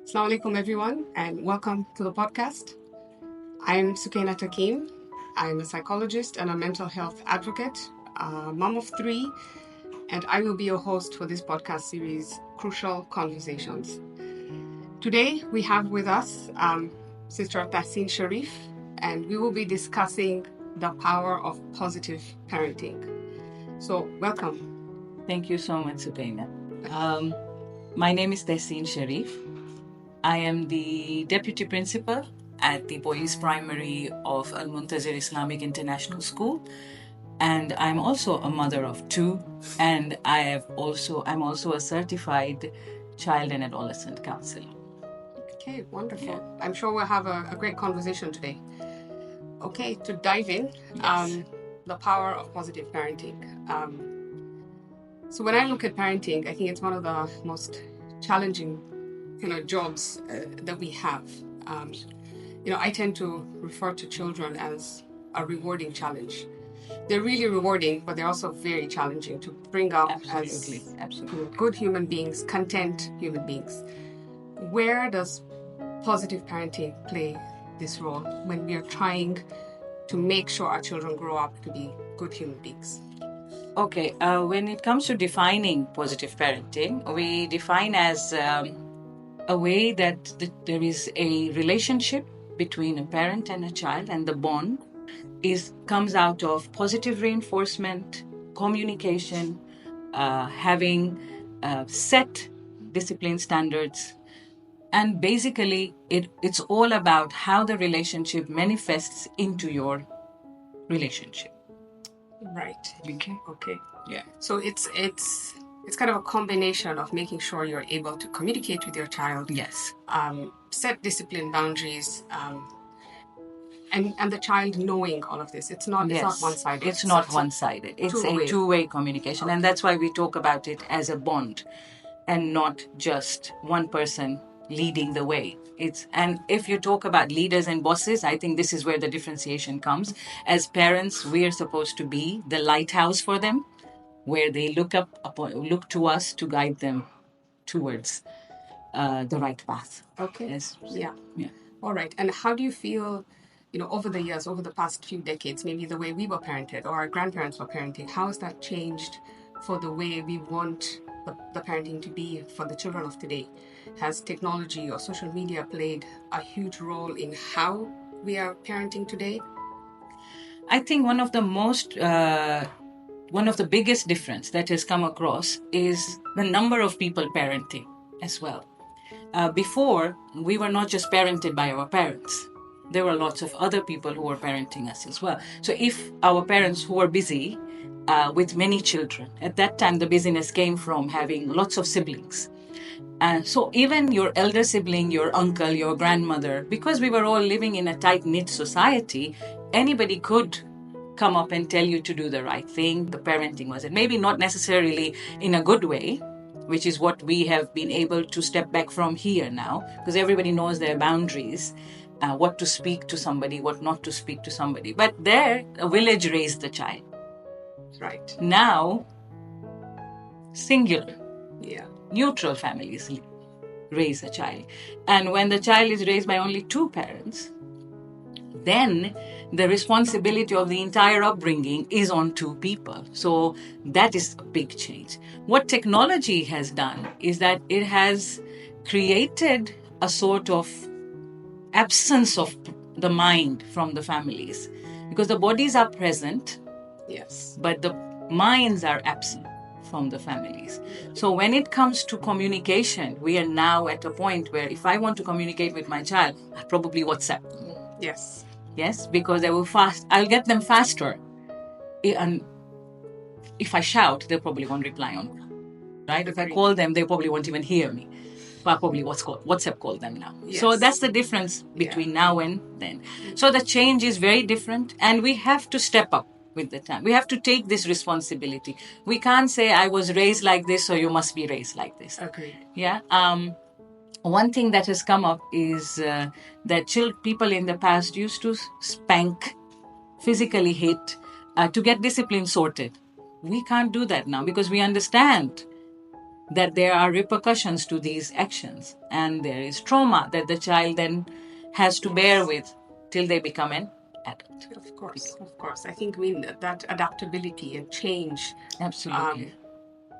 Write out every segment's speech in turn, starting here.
Assalamu alaikum everyone and welcome to the podcast. I'm Sukaina Takim. I'm a psychologist and a mental health advocate, a mom of three, and I will be your host for this podcast series, Crucial Conversations. Today we have with us Sister Desin Sharif, and we will be discussing the power of positive parenting. So welcome. Thank you so much, Sukaina. My name is Desin Sharif. I am the Deputy Principal at the Boys Primary of Al Muntazir Islamic International School. And I'm also a mother of two. And I'm also a certified child and adolescent counselor. Okay, wonderful. I'm sure we'll have a great conversation today. Okay, to dive in, the power of positive parenting. So when I look at parenting, I think it's one of the most challenging jobs that we have. I tend to refer to children as a rewarding challenge. They're really rewarding, but they're also very challenging to bring up Absolutely. as good human beings, content human beings. Where does positive parenting play this role when we are trying to make sure our children grow up to be good human beings? Okay, when it comes to defining positive parenting, we define as a way that there is a relationship between a parent and a child, and the bond comes out of positive reinforcement, communication, having set discipline standards, and basically it's all about how the relationship manifests into your relationship. Right. Okay. Yeah. So it's kind of a combination of making sure you're able to communicate with your child. Yes. Set discipline boundaries. And the child knowing all of this. It's not one-sided. It's not one-sided. It's a two-way communication. Okay. And that's why we talk about it as a bond and not just one person leading the way. And if you talk about leaders and bosses, I think this is where the differentiation comes. As parents, we are supposed to be the lighthouse for them, where they look to us to guide them towards the right path. Okay. Yes. Yeah. All right. And how do you feel, over the years, over the past few decades, maybe the way we were parented or our grandparents were parenting, how has that changed for the way we want the parenting to be for the children of today? Has technology or social media played a huge role in how we are parenting today? I think one of the biggest difference that has come across is the number of people parenting as well. Before, we were not just parented by our parents. There were lots of other people who were parenting us as well. So if our parents who were busy with many children, at that time the busyness came from having lots of siblings. So even your elder sibling, your uncle, your grandmother, because we were all living in a tight-knit society, anybody could come up and tell you to do the right thing. The parenting was it. Maybe not necessarily in a good way, which is what we have been able to step back from here now, because everybody knows their boundaries, what to speak to somebody, what not to speak to somebody. But there, a village raised the child. Right. Now, singular. Yeah. Neutral families raise a child. And when the child is raised by only two parents, then the responsibility of the entire upbringing is on two people. So that is a big change. What technology has done is that it has created a sort of absence of the mind from the families, because the bodies are present, yes, but the minds are absent from the families. So when it comes to communication, we are now at a point where if I want to communicate with my child, I probably WhatsApp. Yes, because I'll get them faster. And if I shout, they probably won't reply on me. Right? If I call them, they probably won't even hear me. But probably WhatsApp call them now. Yes. So that's the difference between now and then. So the change is very different, and we have to step up with the time. We have to take this responsibility. We can't say I was raised like this, so you must be raised like this. Okay. Yeah. One thing that has come up is that people in the past used to spank, physically hit, to get discipline sorted. We can't do that now because we understand that there are repercussions to these actions, and there is trauma that the child then has to bear with till they become an adult. Of course, of course. I think we need that adaptability and change Absolutely.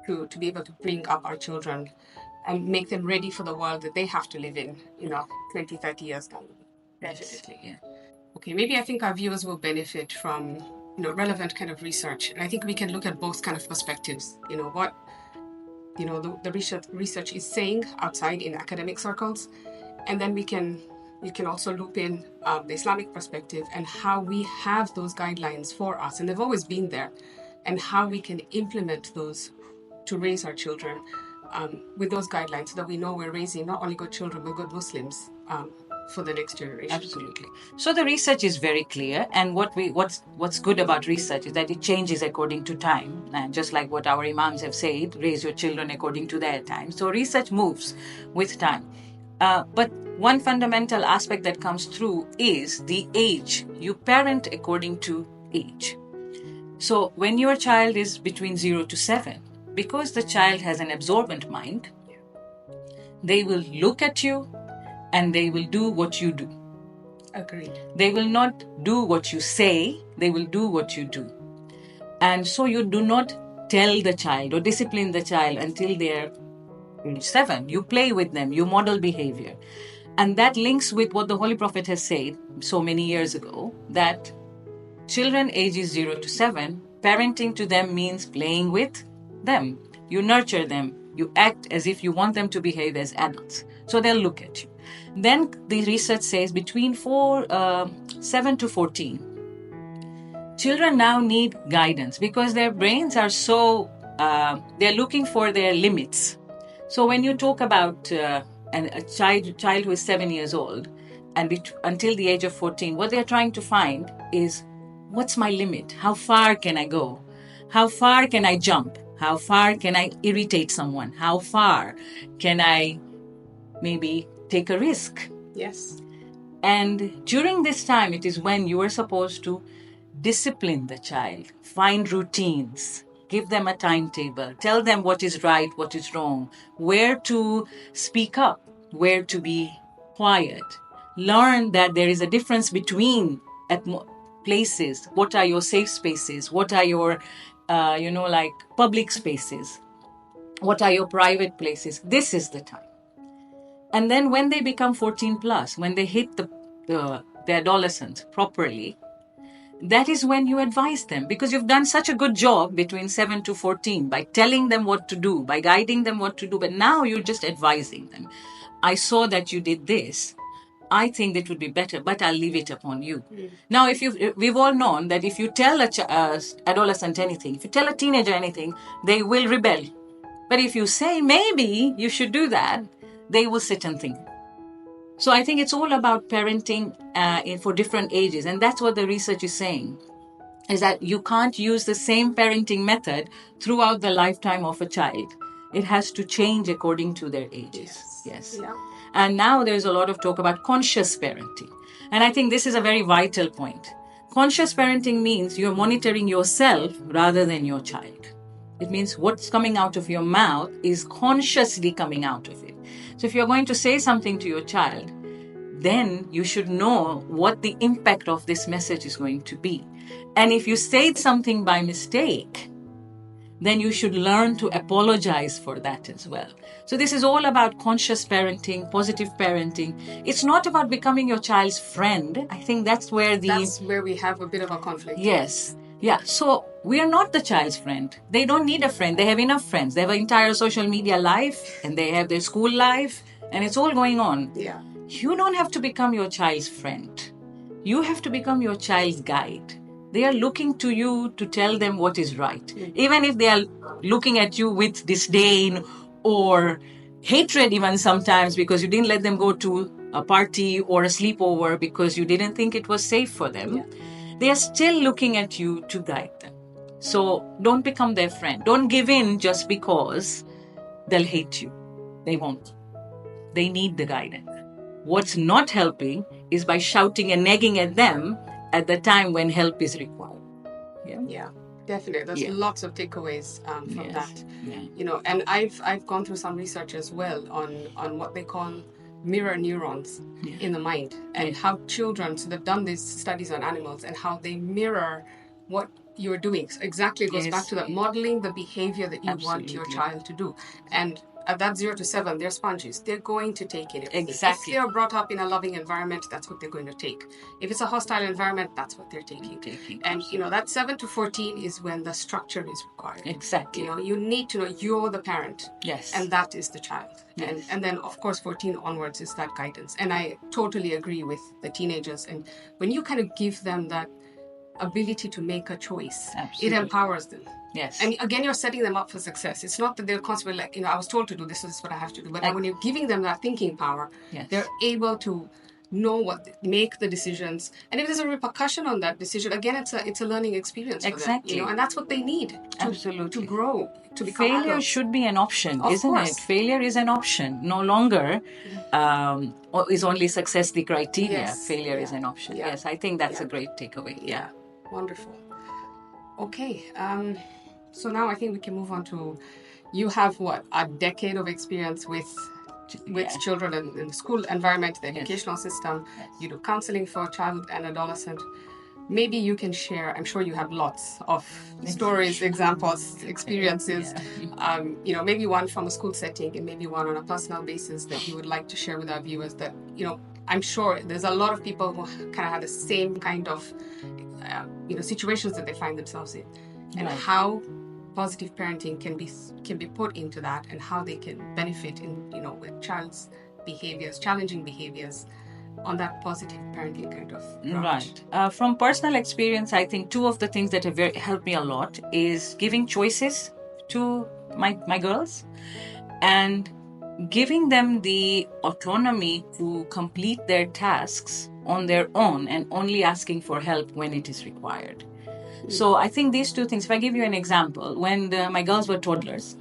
to be able to bring up our children and make them ready for the world that they have to live in, 20, 30 years down. Definitely. Yeah. Okay, maybe I think our viewers will benefit from, relevant kind of research. And I think we can look at both kind of perspectives. What, the research is saying outside in academic circles. And then you can also loop in the Islamic perspective and how we have those guidelines for us. And they've always been there. And how we can implement those to raise our children with those guidelines so that we know we're raising not only good children, but good Muslims for the next generation. Absolutely. So the research is very clear, and what's good about research is that it changes according to time, and just like what our imams have said, raise your children according to their time. So research moves with time, but one fundamental aspect that comes through is the age. You parent according to age. So when your child is between 0 to 7, because the child has an absorbent mind, they will look at you and they will do what you do. Agreed. They will not do what you say, they will do what you do. And so you do not tell the child or discipline the child until they're age 7. You play with them, you model behavior. And that links with what the Holy Prophet has said so many years ago, that children ages 0 to 7, parenting to them means playing with them. You nurture them. You act as if you want them to behave as adults. So they'll look at you. Then the research says between 7 to 14, children now need guidance because their brains are so, they're looking for their limits. So when you talk about a child who is 7 years old and until the age of 14, what they're trying to find is, what's my limit? How far can I go? How far can I jump? How far can I irritate someone? How far can I maybe take a risk? Yes. And during this time, it is when you are supposed to discipline the child, find routines, give them a timetable, tell them what is right, what is wrong, where to speak up, where to be quiet. Learn that there is a difference between places. What are your safe spaces? What are your, like public spaces? What are your private places? This is the time. And then when they become 14 plus, when they hit the adolescence properly, that is when you advise them, because you've done such a good job between 7 to 14 by telling them what to do, by guiding them what to do. But now you're just advising them. I saw that you did this. I think that would be better, but I'll leave it upon you. Now, we've all known that if you tell a adolescent anything, if you tell a teenager anything, they will rebel. But if you say, maybe you should do that, they will sit and think. So I think it's all about parenting for different ages. And that's what the research is saying, is that you can't use the same parenting method throughout the lifetime of a child. It has to change according to their ages. Yes. Yeah. And now there's a lot of talk about conscious parenting. And I think this is a very vital point. Conscious parenting means you're monitoring yourself rather than your child. It means what's coming out of your mouth is consciously coming out of it. So if you're going to say something to your child, then you should know what the impact of this message is going to be. And if you said something by mistake, then you should learn to apologize for that as well. So this is all about conscious parenting, positive parenting. It's not about becoming your child's friend. I think that's where we have a bit of a conflict. Yes. Yeah. So we are not the child's friend. They don't need a friend. They have enough friends. They have an entire social media life and they have their school life and it's all going on. Yeah. You don't have to become your child's friend. You have to become your child's guide. They are looking to you to tell them what is right. Even if they are looking at you with disdain or hatred even sometimes because you didn't let them go to a party or a sleepover because you didn't think it was safe for them. Yeah. They are still looking at you to guide them. So don't become their friend. Don't give in just because they'll hate you. They won't. They need the guidance. What's not helping is by shouting and nagging at them at the time when help is required. Yeah. Definitely, there's Yeah. lots of takeaways from Yes. that. Yeah. You know, and I've gone through some research as well on what they call mirror neurons Yeah. in the mind, and Yeah. how children, so they've done these studies on animals and how they mirror what you're doing. So exactly, it goes back Yes. to that, modeling the behavior that you want your Absolutely. child to do. And at that 0 to 7, they're sponges. They're going to take in everything. Exactly. If they're brought up in a loving environment, that's what they're going to take. If it's a hostile environment, that's what they're taking. And you know, that 7 to 14 is when the structure is required. Exactly. You know, you need to know you're the parent. Yes. And that is the child. Yes. And then of course 14 onwards is that guidance. And I totally agree with the teenagers. And when you kind of give them that ability to make a choice, Absolutely. it empowers them. Yes. And again, you're setting them up for success. It's not that they're constantly like, you know, I was told to do this, so this is what I have to do. But when you're giving them that thinking power, Yes. they're able to know what, make the decisions. And if there's a repercussion on that decision, again, it's a learning experience for Exactly. them. You know, and that's what they need to grow, to become failure adults. should be an option, Of isn't course. it? Failure is an option. No longer is only success the criteria. Yes. Failure Yeah. is an option. Yeah. Yes, I think that's Yeah. a great takeaway. Yeah. Wonderful. Okay. So now I think we can move on to, you have what, a decade of experience with Yeah. children in the school environment, the Yes. educational system. Yes. You do counseling for child and adolescent. Maybe you can share, I'm sure you have lots of stories, examples, experiences. Yeah. You know, maybe one from a school setting and maybe one on a personal basis that you would like to share with our viewers that, you know, I'm sure there's a lot of people who kind of have the same kind of, you know, situations that they find themselves in. And Right. how positive parenting can be put into that, and how they can benefit in, you know, with child's behaviors, challenging behaviors, on that positive parenting kind of route. Right. From personal experience, I think two of the things that have helped me a lot is giving choices to my girls and giving them the autonomy to complete their tasks on their own and only asking for help when it is required. So I think these two things, if I give you an example, when my girls were toddlers,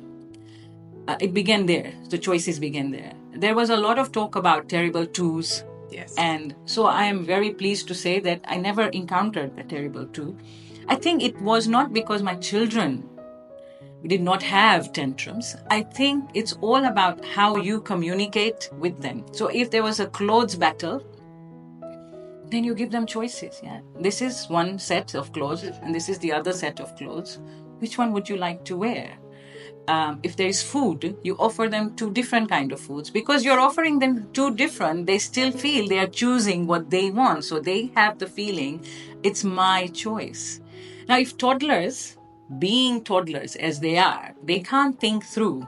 it began there. The choices began there. There was a lot of talk about terrible twos. Yes. And so I am very pleased to say that I never encountered a terrible two. I think it was not because my children did not have tantrums. I think it's all about how you communicate with them. So if there was a clothes battle, then you give them choices. Yeah, this is one set of clothes and this is the other set of clothes. Which one would you like to wear? If there is food, you offer them two different kind of foods. Because you're offering them two different, they still feel they are choosing what they want. So they have the feeling, it's my choice. Now, if toddlers, being toddlers as they are, they can't think through.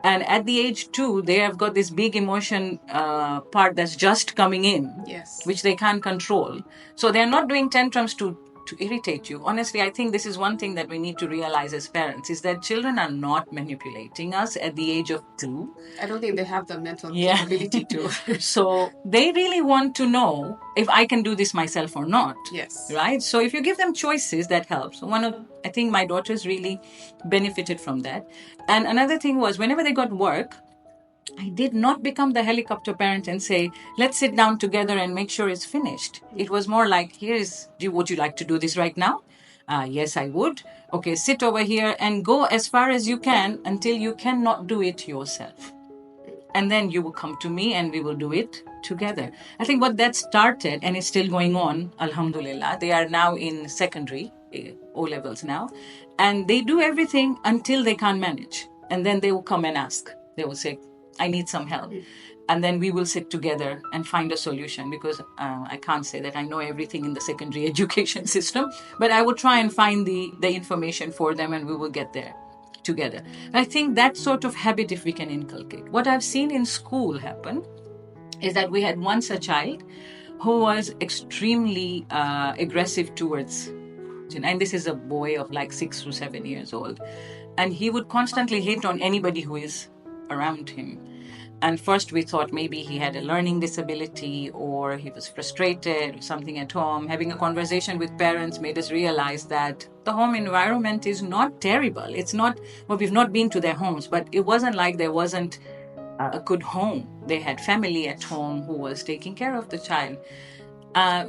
And at the age 2, they have got this big emotion part that's just coming in, Yes. which they can't control. So they're not doing tantrums to irritate you. Honestly, I think this is one thing that we need to realize as parents, is that children are not manipulating us at the age of 2. I don't think they have the mental capability to. So they really want to know if I can do this myself or not. Yes. Right? So if you give them choices, that helps. I think my daughters really benefited from that. And another thing was, whenever they got work, I did not become the helicopter parent and say, let's sit down together and make sure it's finished. It was more like, would you like to do this right now? Yes, I would. Okay, sit over here and go as far as you can until you cannot do it yourself. And then you will come to me and we will do it together. I think what that started, and is still going on, alhamdulillah, they are now in secondary, O levels now, and they do everything until they can't manage. And then they will come and ask. They will say, I need some help. And then we will sit together and find a solution, because I can't say that I know everything in the secondary education system, but I will try and find the information for them and we will get there together. I think that sort of habit, if we can inculcate. What I've seen in school happen is that we had once a child who was extremely aggressive towards, and this is a boy of like 6 to 7 years old, and he would constantly hit on anybody who is around him. And first we thought maybe he had a learning disability or he was frustrated or something at home. Having a conversation with parents made us realize that the home environment is not terrible. It's not, well, we've not been to their homes, but it wasn't like there wasn't a good home. They had family at home who was taking care of the child.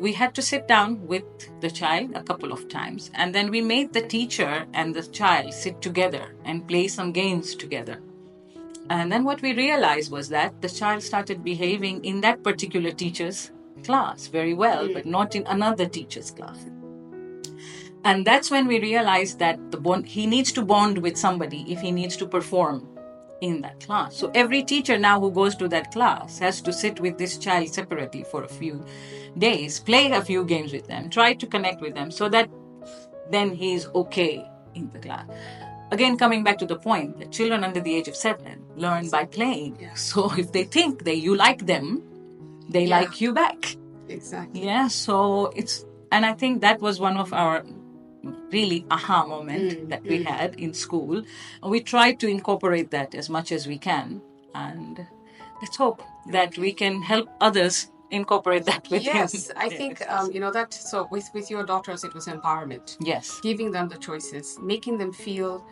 We had to sit down with the child a couple of times, and then we made the teacher and the child sit together and play some games together. And then what we realized was that the child started behaving in that particular teacher's class very well, but not in another teacher's class. And that's when we realized that he needs to bond with somebody if he needs to perform in that class. So every teacher now who goes to that class has to sit with this child separately for a few days, play a few games with them, try to connect with them so that then he's okay in the class. Again, coming back to the point that children under the age of 7 learn by playing. Yeah. So if they think that you like them, they like you back. Exactly. Yeah, so and I think that was one of our really aha moment that we had in school. And we tried to incorporate that as much as we can. And let's hope that we can help others incorporate that with him. Yes, I think that. So with your daughters, it was empowerment. Yes. Giving them the choices, making them feel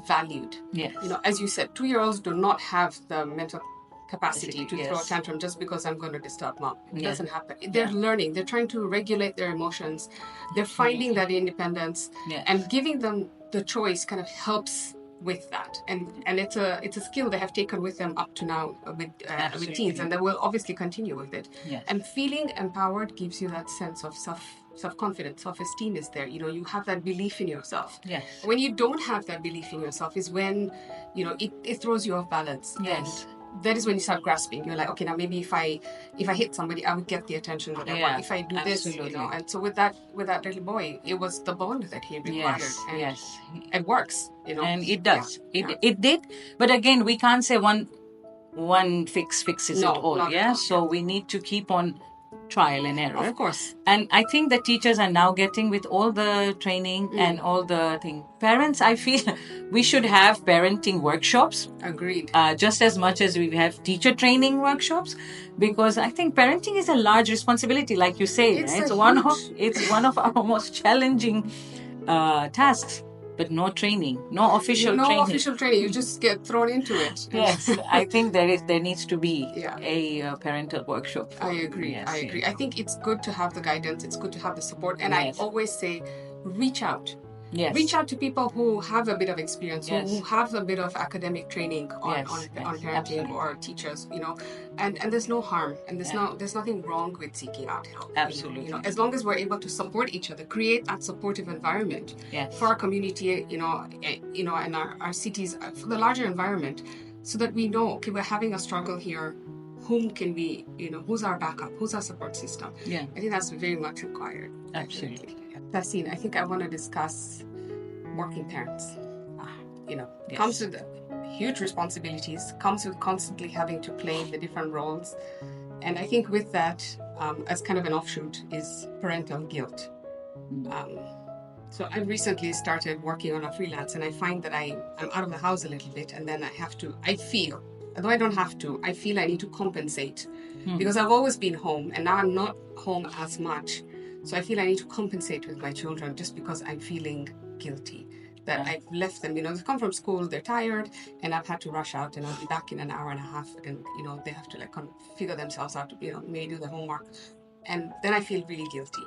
valued. Yes. As you said, 2-year-olds do not have the mental capacity to Yes. throw a tantrum just because I'm going to disturb mom. It Yeah. doesn't happen. They're learning. They're trying to regulate their emotions. They're finding that independence, and giving them the choice kind of helps with that. And it's a skill they have taken with them up to now with teens, and they will obviously continue with it. Yes. And feeling empowered gives you that sense of self-confidence, self-esteem is there. You have that belief in yourself. Yes. When you don't have that belief in yourself is when it throws you off balance. Yes. And that is when you start grasping. You're like, okay, now maybe if I hit somebody, I would get the attention that I want. If I do this, and so with that little boy, it was the bond that he required. Yes. And Yes. it works. And it does. It did. But again, we can't say one fixes it all. Yeah. So we need to keep on trial and error. Of course. And I think that teachers are now getting with all the training and all the thing. Parents, I feel we should have parenting workshops. Agreed. Just as much as we have teacher training workshops, because I think parenting is a large responsibility, like you say. It's one of our most challenging tasks. But no training, no official training. You just get thrown into it. Yes, I think there needs to be a parental workshop. I agree. Yes, I agree. I think it's good to have the guidance. It's good to have the support. And I always say, reach out. Yes. Reach out to people who have a bit of experience, who have a bit of academic training on parenting or teachers, and there's no harm, and there's nothing wrong with seeking out help. Absolutely. As long as we're able to support each other, create that supportive environment for our community, and our cities, for the larger environment, so that we know, okay, we're having a struggle here. Whom can we, who's our backup? Who's our support system? Yeah. I think that's very much required. Absolutely. Tahseen, I think I want to discuss working parents. Comes with huge responsibilities, comes with constantly having to play the different roles. And I think with that, as kind of an offshoot, is parental guilt. So I recently started working on a freelance, and I find that I'm out of the house a little bit, and then I feel, although I don't have to, I feel I need to compensate because I've always been home, and now I'm not home as much. So I feel I need to compensate with my children just because I'm feeling guilty that I've left them. They've come from school, they're tired, and I've had to rush out, and I'll be back in an hour and a half, and they have to kind of figure themselves out, maybe do the homework, and then I feel really guilty.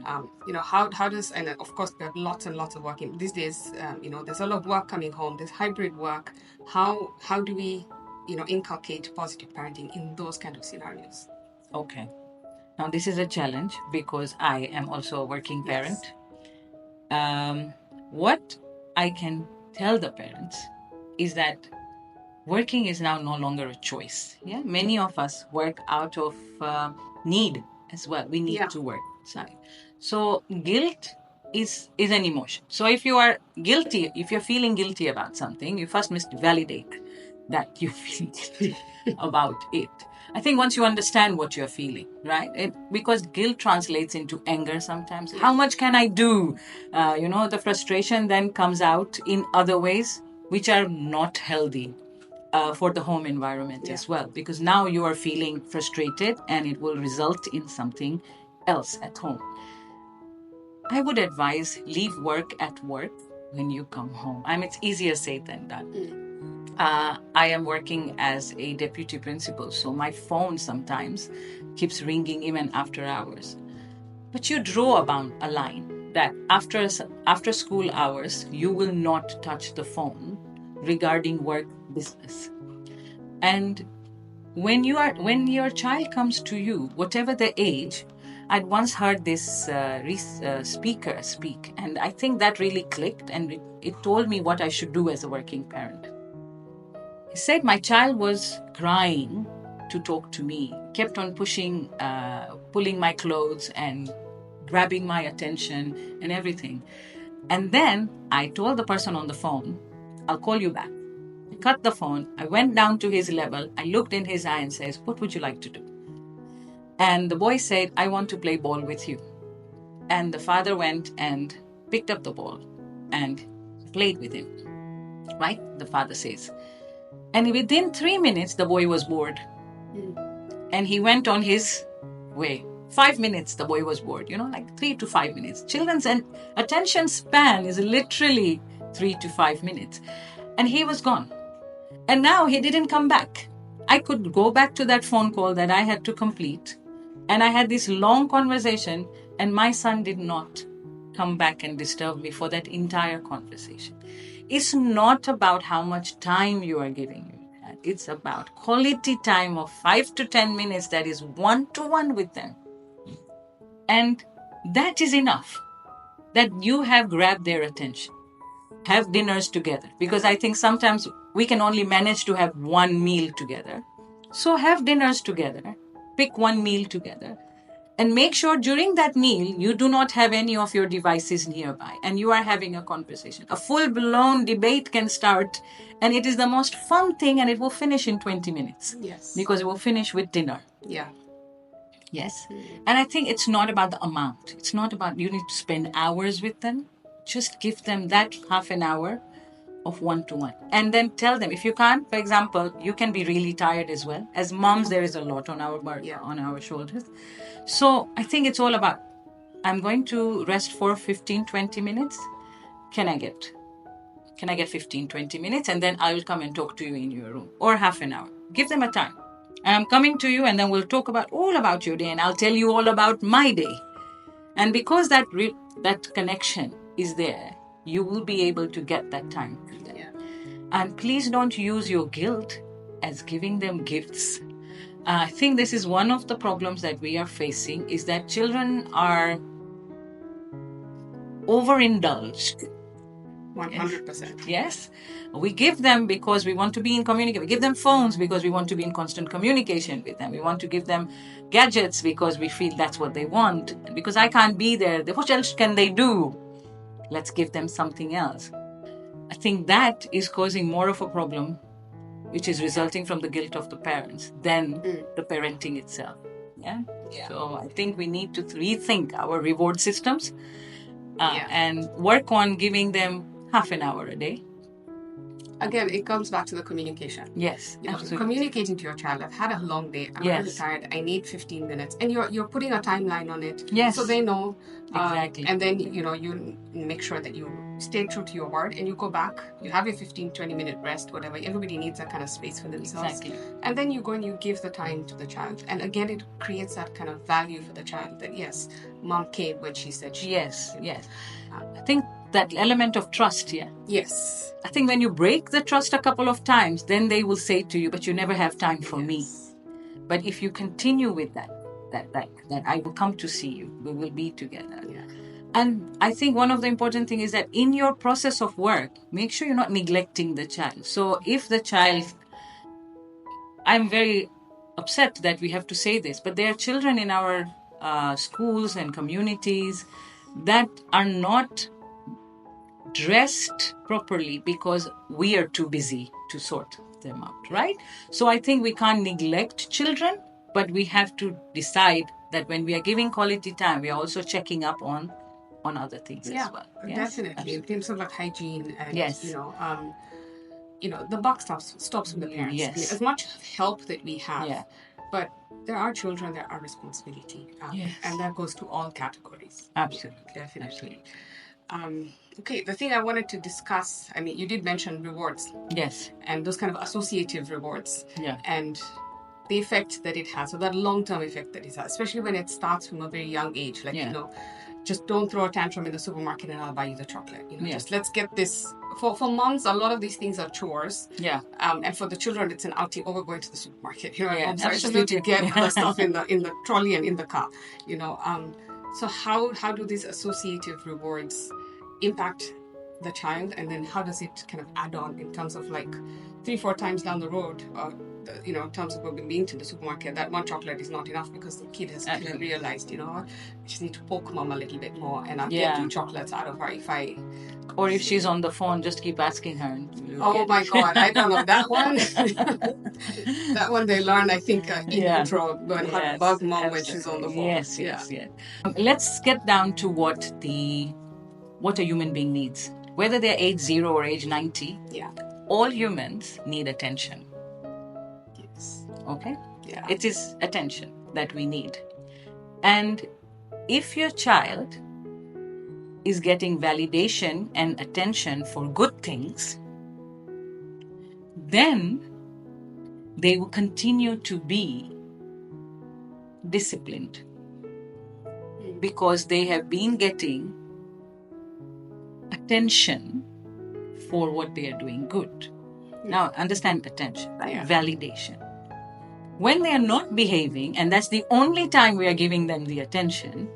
How does, and of course there are lots and lots of work these days. There's a lot of work coming home. There's hybrid work. How do we inculcate positive parenting in those kind of scenarios? Okay. Now, this is a challenge because I am also a working parent. What I can tell the parents is that working is now no longer a choice. Yeah, many of us work out of need as well. We need to work outside. So guilt is an emotion. So if you are guilty, if you're feeling guilty about something, you first must validate that you feel guilty about it. I think once you understand what you're feeling, right? Because guilt translates into anger sometimes. How much can I do? The frustration then comes out in other ways which are not healthy for the home environment as well. Because now you are feeling frustrated and it will result in something else at home. I would advise leave work at work when you come home. It's easier said than done. I am working as a deputy principal, so my phone sometimes keeps ringing even after hours. But you draw a line that after school hours, you will not touch the phone regarding work business. And when your child comes to you, whatever the age, I'd once heard this speaker speak, and I think that really clicked, and it told me what I should do as a working parent. He said my child was crying to talk to me, kept on pulling my clothes and grabbing my attention and everything. And then I told the person on the phone, I'll call you back. I cut the phone. I went down to his level. I looked in his eye and says, what would you like to do? And the boy said, I want to play ball with you. And the father went and picked up the ball and played with him. Right? The father says. And within 3 minutes, the boy was bored. And he went on his way. 5 minutes, the boy was bored, like 3 to 5 minutes. Children's attention span is literally 3 to 5 minutes. And he was gone. And now he didn't come back. I could go back to that phone call that I had to complete. And I had this long conversation, and my son did not come back and disturb me for that entire conversation. It's not about how much time you are giving him. It's about quality time of 5 to 10 minutes that is one-to-one with them. And that is enough, that you have grabbed their attention. Have dinners together, because I think sometimes we can only manage to have one meal together. So have dinners together, pick one meal together, and make sure during that meal you do not have any of your devices nearby and you are having a conversation. A full-blown debate can start, and it is the most fun thing, and it will finish in 20 minutes. Yes. Because it will finish with dinner. Yeah. Yes. And I think it's not about the amount. It's not about you need to spend hours with them. Just give them that half an hour of one-to-one. And then tell them, if you can't, for example, you can be really tired as well. As moms, there is a lot on our shoulders. So I think it's all about, I'm going to rest for 15, 20 minutes. Can I get 15, 20 minutes? And then I will come and talk to you in your room. Or half an hour. Give them a time. I'm coming to you, and then we'll talk all about your day, and I'll tell you all about my day. And because that connection is there, you will be able to get that time to them. Yeah. And please don't use your guilt as giving them gifts. I think this is one of the problems that we are facing, is that children are overindulged. 100%. Yes. We give them because we want to be in communication. We give them phones because we want to be in constant communication with them. We want to give them gadgets because we feel that's what they want. Because I can't be there, what else can they do? Let's give them something else. I think that is causing more of a problem, which is resulting from the guilt of the parents than the parenting itself. Yeah? So I think we need to rethink our reward systems and work on giving them half an hour a day. Again, it comes back to the communication. Yes, absolutely. Communicating to your child, I've had a long day, I'm really tired, I need 15 minutes. And you're putting a timeline on it. Yes. So they know. Exactly. And then, you make sure that you stay true to your word, and you go back, you have your 15, 20 minute rest, whatever. Everybody needs that kind of space for themselves. Exactly. And then you go and you give the time to the child. And again, it creates that kind of value for the child that, yes, mom came when she said she Yes, yes. I think that element of trust, Yes. I think when you break the trust a couple of times, then they will say to you, but you never have time for me. But if you continue with that I will come to see you, we will be together. Yeah. And I think one of the important things is that in your process of work, make sure you're not neglecting the child. So if the child, I'm very upset that we have to say this, but there are children in our schools and communities that are not dressed properly because we are too busy to sort them out, right? So I think we can't neglect children, but we have to decide that when we are giving quality time, we are also checking up on other things as well. Yes, definitely. In terms of like hygiene and the buck stops with the parents. Yes. I mean, as much help that we have, but there are children, there are responsibility, and that goes to all categories. Absolutely. Definitely. Okay, the thing I wanted to discuss, I mean, you did mention rewards. Yes. And those kind of associative rewards. Yeah. And the effect that it has, or that long-term effect that it has, especially when it starts from a very young age. Like, just don't throw a tantrum in the supermarket and I'll buy you the chocolate. Just let's get this. For moms, a lot of these things are chores. Yeah. And for the children, it's an outing over going to the supermarket. I'm sorry, just absolutely. need to get the stuff in the trolley and in the car. So how do these associative rewards impact the child, and then how does it kind of add on in terms of like 3-4 times down the road, in terms of being to the supermarket, that one chocolate is not enough because the kid has realized, I just need to poke mom a little bit more and I'll get 2 chocolates out of her or if she's on the phone, just keep asking her. Oh my God, I don't know that one. That one they learn, I think, in intro, but how to bug mom when she's on the phone. Yes. Let's get down to what a human being needs. Whether they're age 0 or age 90, all humans need attention. Yes. Okay? Yeah. It is attention that we need. And if your child is getting validation and attention for good things, then they will continue to be disciplined because they have been getting attention for what they are doing good. Now, understand attention, right? Yeah. Validation. When they are not behaving, and that's the only time we are giving them the attention,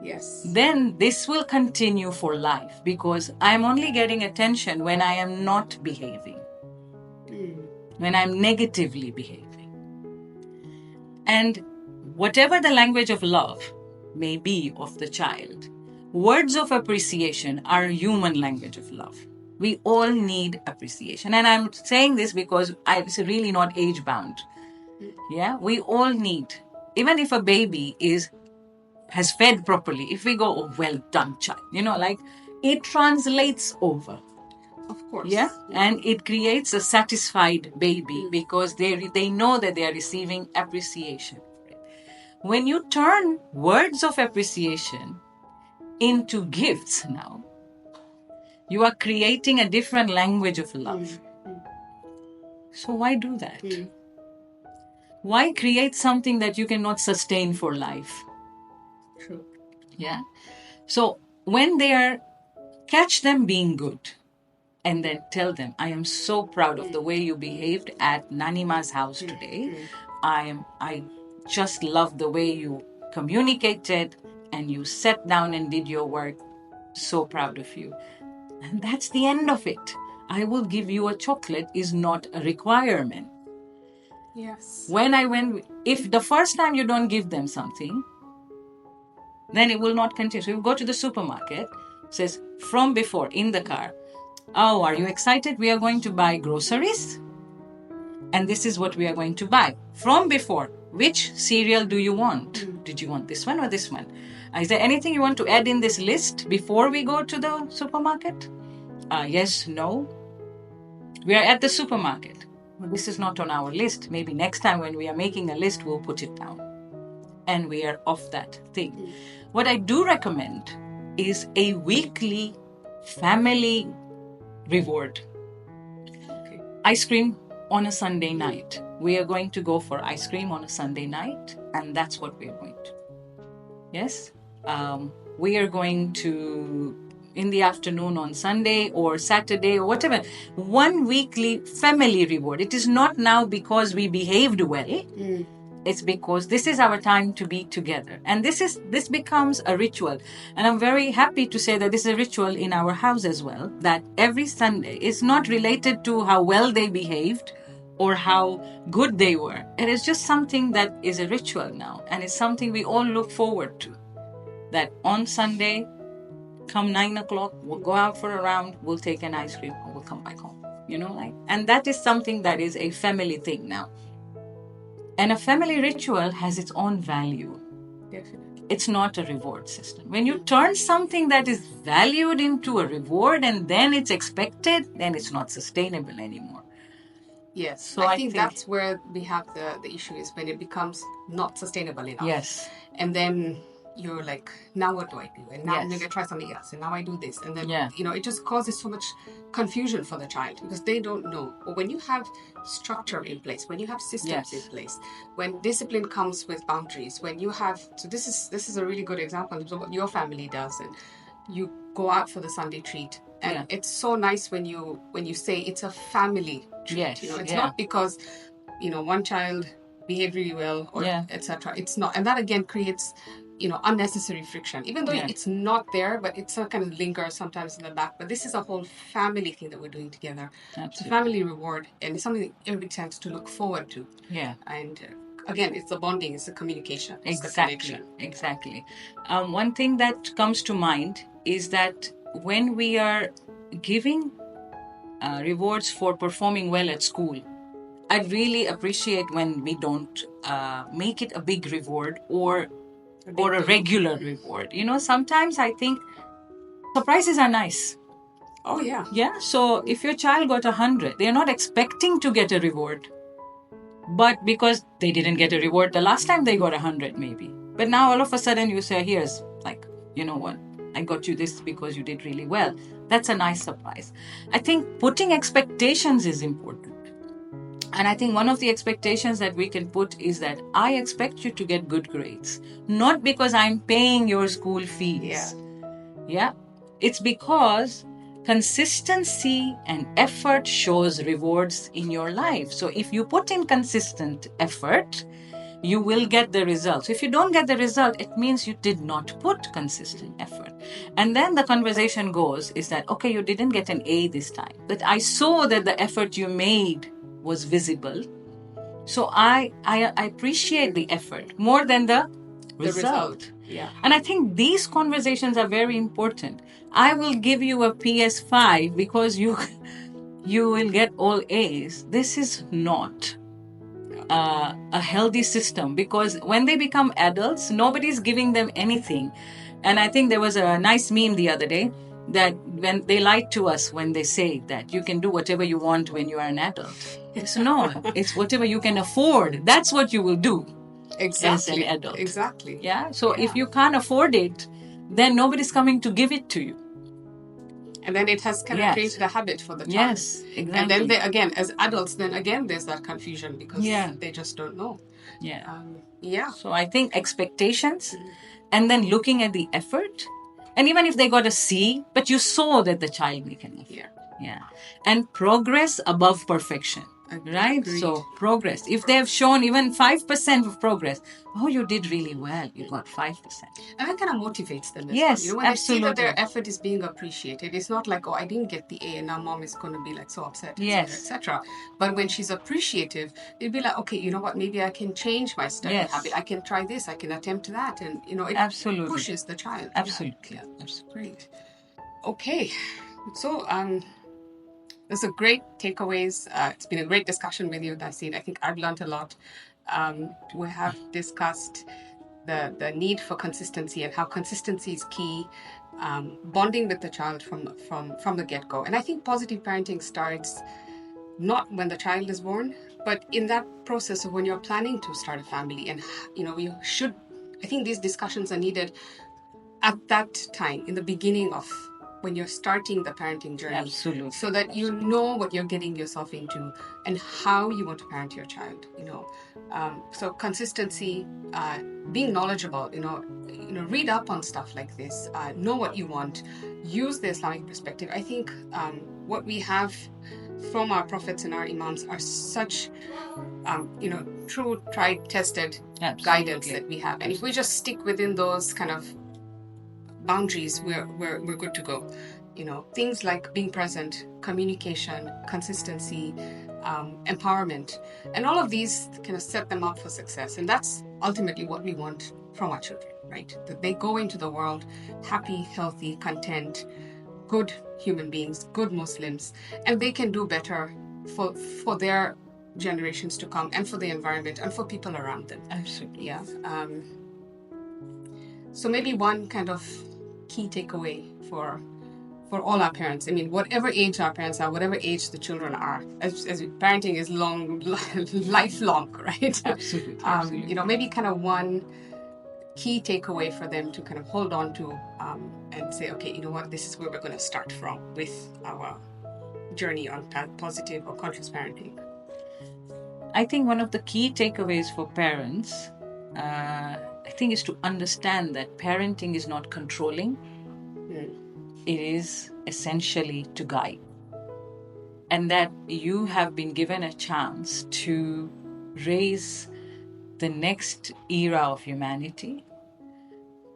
yes, then this will continue for life because I'm only getting attention when I am not behaving, when I'm negatively behaving. And whatever the language of love may be of the child, words of appreciation are human language of love. We all need appreciation. And I'm saying this because it's really not age-bound. Yeah, we all need. Even if a baby has fed properly, if we go, oh, well done, child, it translates over. Of course. Yeah, and it creates a satisfied baby because they know that they are receiving appreciation. When you turn words of appreciation into gifts now, you are creating a different language of love. So why do that? Why create something that you cannot sustain for life? True. Yeah. So when catch them being good and then tell them, I am so proud of the way you behaved at Nanima's house today. I just love the way you communicated and you sat down and did your work. So proud of you. And that's the end of it. I will give you a chocolate is not a requirement. Yes. If the first time you don't give them something, then it will not continue. So you go to the supermarket, says from before in the car, oh, are you excited? We are going to buy groceries. And this is what we are going to buy. From before, which cereal do you want? Did you want this one or this one? Is there anything you want to add in this list before we go to the supermarket? Yes, no. We are at the supermarket. Well, this is not on our list. Maybe next time when we are making a list, we'll put it down. And we are off that thing. What I do recommend is a weekly family reward. Okay. Ice cream on a Sunday night. We are going to go for ice cream on a Sunday night, and that's what we are going to. Yes? We are going to, in the afternoon on Sunday or Saturday or whatever, one weekly family reward. It is not now because we behaved well. It's because this is our time to be together. And this becomes a ritual. And I'm very happy to say that this is a ritual in our house as well, that every Sunday is not related to how well they behaved or how good they were. It is just something that is a ritual now. And it's something we all look forward to. That on Sunday, come 9 o'clock, we'll go out for a round, we'll take an ice cream, and we'll come back home. And that is something that is a family thing now. And a family ritual has its own value. Definitely. It's not a reward system. When you turn something that is valued into a reward and then it's expected, then it's not sustainable anymore. Yes. So I think that's where we have the issue is when it becomes not sustainable enough. Yes. And then you're like, now what do I do? And now Yes. I'm going to try something else. And now I do this. And then, Yeah. it just causes so much confusion for the child because they don't know. But when you have structure in place, when you have systems in place, when discipline comes with boundaries, when you have, so this is a really good example of what your family does. And you go out for the Sunday treat. And it's so nice when you say it's a family treat. Yes. It's not because, one child behaved really well or etc. It's not. And that again creates, unnecessary friction. Even though it's not there, but it's a kind of lingers sometimes in the back. But this is a whole family thing that we're doing together. Absolutely. It's a family reward and it's something that everybody tends to look forward to. Yeah. And again, it's the bonding, it's the communication, it's the connection. Exactly. One thing that comes to mind is that when we are giving rewards for performing well at school, I really appreciate when we don't make it a big reward or a regular reward. Sometimes I think surprises are nice. Oh, yeah. Yeah. So if your child got 100, they're not expecting to get a reward. But because they didn't get a reward the last time they got 100 maybe. But now all of a sudden you say, here's like, you know what? I got you this because you did really well. That's a nice surprise. I think putting expectations is important. And I think one of the expectations that we can put is that I expect you to get good grades. Not because I'm paying your school fees. Yeah. It's because consistency and effort shows rewards in your life. So if you put in consistent effort, you will get the results. If you don't get the result, it means you did not put consistent effort. And then the conversation goes is that, okay, you didn't get an A this time, but I saw that the effort you made was visible. So I appreciate the effort more than the result. Yeah. And I think these conversations are very important. I will give you a PS5 because you will get all A's. This is not a healthy system because when they become adults, nobody's giving them anything. And I think there was a nice meme the other day that when they lied to us when they say that you can do whatever you want when you are an adult. No, it's whatever you can afford. That's what you will do. Exactly. As an adult. Exactly. Yeah. So if you can't afford it, then nobody's coming to give it to you. And then it has kind of created a habit for the child. Yes, exactly. And then they, again, as adults, then again, there's that confusion because they just don't know. Yeah. So I think expectations and then looking at the effort. And even if they got a C, but you saw that the child made an effort. Yeah. And progress above perfection. Right? Agreed. So progress. If they have shown even 5% of progress, you did really well. You got 5%. And that kind of motivates them. Yes, when absolutely. they see that their effort is being appreciated, it's not like, I didn't get the A and now mom is going to be like so upset, etc. But when she's appreciative, it'd be like, okay, you know what, maybe I can change my study habit. I can try this, I can attempt that. And, it pushes the child. Absolutely. Yeah. Absolutely. Great. Okay. So, those are great takeaways. It's been a great discussion with you, Tahseen. I think I've learned a lot. We have discussed the need for consistency and how consistency is key. Bonding with the child from the get-go. And I think positive parenting starts not when the child is born, but in that process of when you're planning to start a family. And, I think these discussions are needed at that time, in the beginning of when you're starting the parenting journey. Absolutely. So that you know what you're getting yourself into and how you want to parent your child, So consistency, being knowledgeable, read up on stuff like this, know what you want, use the Islamic perspective. I think what we have from our prophets and our imams are such, true, tried, tested guidance that we have. And if we just stick within those kind of boundaries, we're good to go. Things like being present, communication, consistency, empowerment, and all of these kind of set them up for success. And that's ultimately what we want from our children, right? That they go into the world happy, healthy, content, good human beings, good Muslims, and they can do better for their generations to come and for the environment and for people around them. Absolutely. Yeah. So maybe one kind of key takeaway for all our parents. I mean, whatever age our parents are, whatever age the children are, as parenting is lifelong, right? Absolutely. Maybe kind of one key takeaway for them to kind of hold on to and say, okay, you know what, this is where we're going to start from with our journey on positive or conscious parenting? I think one of the key takeaways for parents, I think, is to understand that parenting is not controlling. It is essentially to guide. And that you have been given a chance to raise the next era of humanity,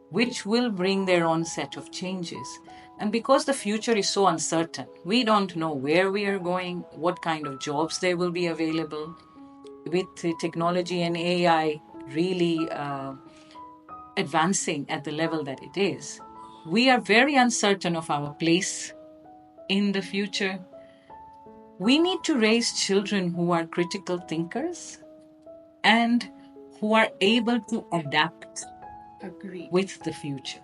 which will bring their own set of changes. And because the future is so uncertain, we don't know where we are going, what kind of jobs there will be available. With the technology and AI really advancing at the level that it is, we are very uncertain of our place in the future. We need to raise children who are critical thinkers and who are able to adapt with the future,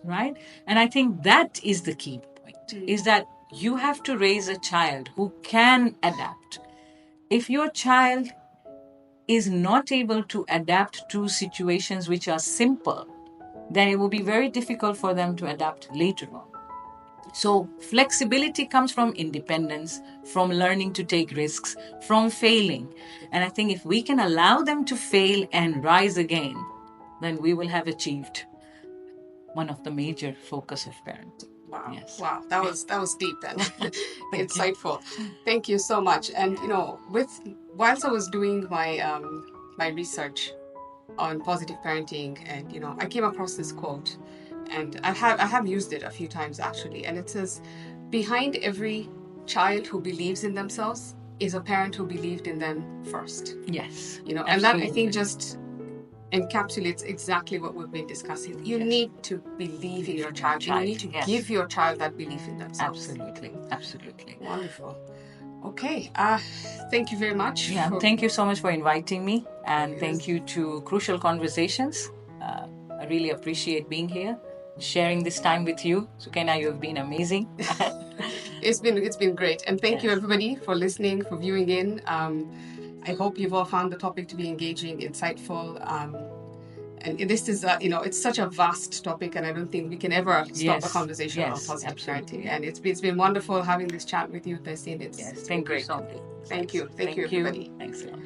right? And I think that is the key point, is that you have to raise a child who can adapt. If your child is not able to adapt to situations which are simple, then it will be very difficult for them to adapt later on. So flexibility comes from independence, from learning to take risks, from failing. And I think if we can allow them to fail and rise again, then we will have achieved one of the major focus of parenting. Wow. Yes. Wow. That was deep and insightful. Thank you so much. And whilst I was doing my my research on positive parenting, and I came across this quote, and I have used it a few times actually, and it says, behind every child who believes in themselves is a parent who believed in them first. Yes. And that, I think, just encapsulates exactly what we've been discussing. You need to believe in your child. You need to give your child that belief in themselves. Absolutely. Wonderful. Okay. Thank you very much. Thank you so much for inviting me, and thank you to Crucial Conversations. I really appreciate being here, sharing this time with you. Sukaina, you have been amazing. It's been great, and thank you everybody for listening, for viewing in. I hope you've all found the topic to be engaging, insightful, and this is it's such a vast topic, and I don't think we can ever stop a conversation on positive parenting. And it's been wonderful having this chat with you, Tahseen. It's been great. So much. Thank you, everybody. Thanks a lot.